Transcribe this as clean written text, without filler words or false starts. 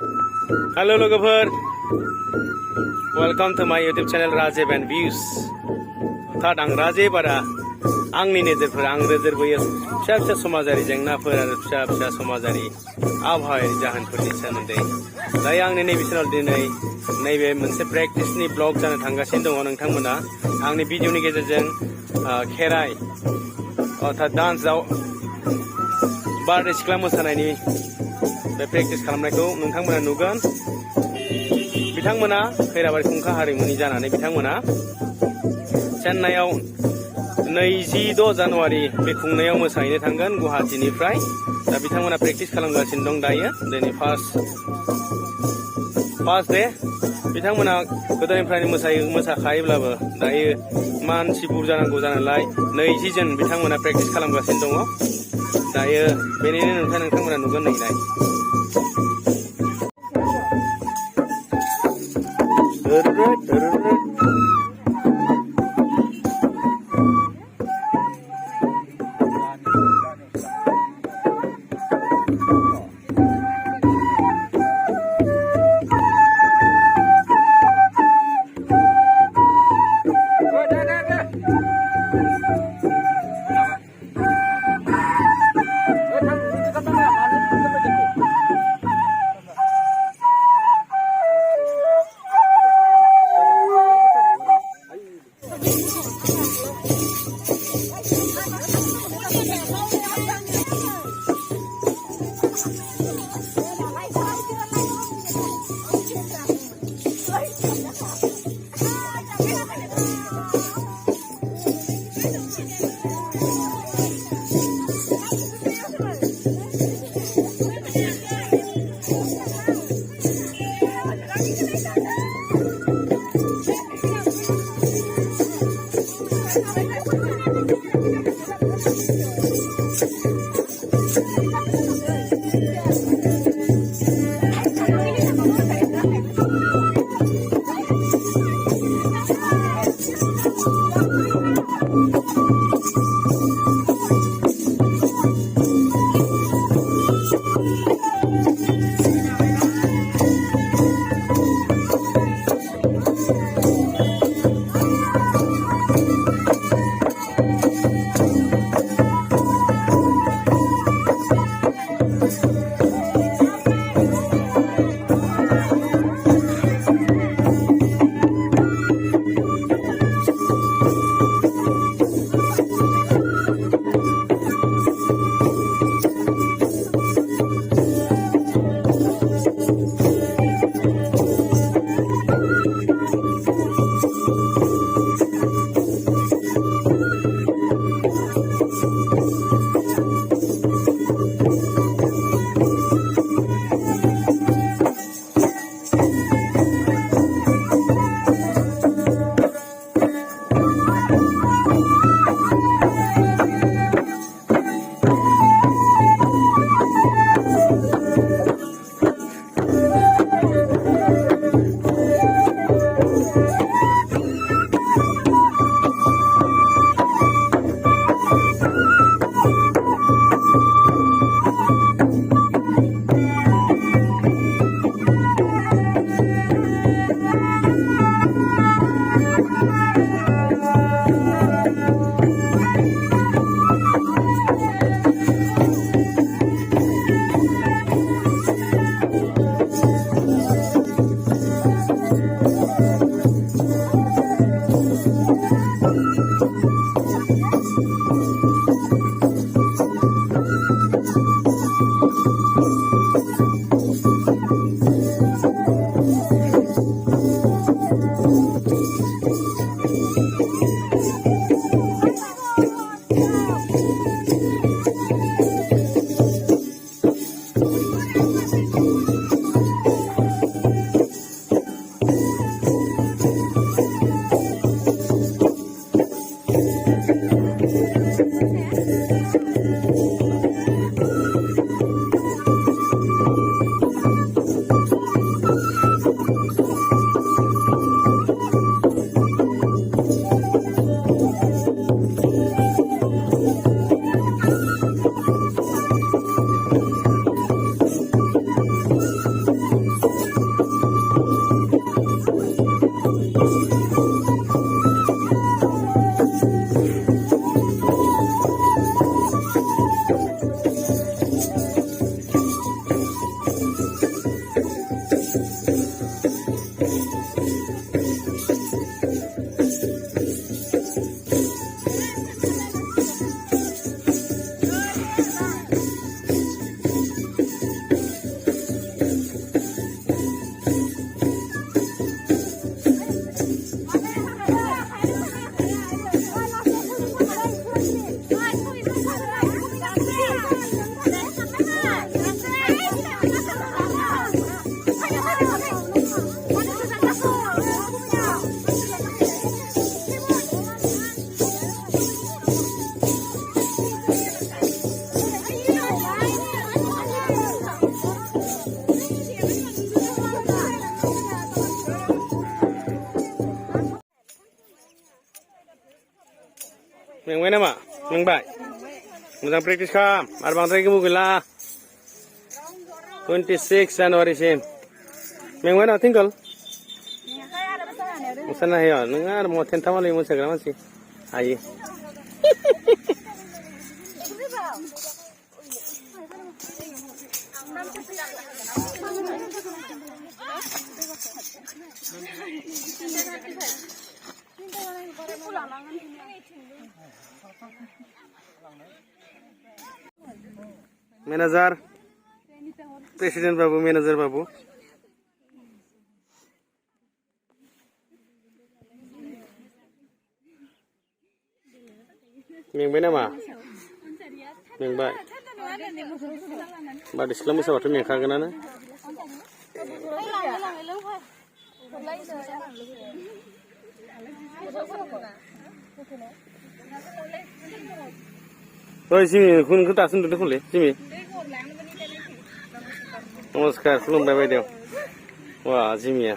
Halo logofor, welcome to my YouTube channel Rajeev and Views. Thad ang Rajeev ara आंनि नोजोरफोर आं नोजोरबोयो फिसा फिसा समाजारि जेंनाफोर आरो फिसा फिसा समाजारि आबहावायारि जाहोनफोरनि सोमोन्दै दायो आंनि नैबे चेनेलाव दिनै नैबे मोनसे प्रेक्टिसनि ब्लग जानो थांगासिनो दङ नोंथांमोना आंनि भिडिअनि गेजेरजों खेराइ अर्थात डान्सआव बारदै सिख्ला मोसानायनि बे प्रेक्टिस खालामनायखौ नोंथांमोना नुगोन बिथांमोना खैराबारि खुंखा हारिमुनि जानानै बिथांमोना चेन्नाइआव 26 जानुवारि बे खुंनायाव मोसाहैनो थांगोन गुवाहाटीनिफ्राय दा बिथांमोना प्रेक्टिस खालामगासिनो दं दायो दिनै फार्स्ट डे बिथांमोना गोदोनिफ्रायनो मोसाखायोब्लाबो दायो मानसि बुरजा नांगौ जानायलाय 20 जन बिथांमोना प्रेक्टिस खालामगासिनो दङ दायो बेनिनो नोंथांमोना नुगोन नैलाय मेंबाय नामा मेंबाय मोजां प्रेक्टिस खालाम आरो बांद्राय गोबाव गैला 26 जानुवारिसिम मेंबाय नामा थिंकल मोसानो हायो नोङो आरो मा थेन्थामालाय मोसाग्रा मानसि हायो मैनेजर प्रेसिडेंट बाबू मैनेजर बाबू मेंबाय नामा मेंबाय बारदै सिख्ला मोसाबाथ' मेंखागोनानो ओइ जिमि नोंखौ दासो नुदों खोमलै जिमि नमस्कार खुलुमबाय बायदेव वा जिमिया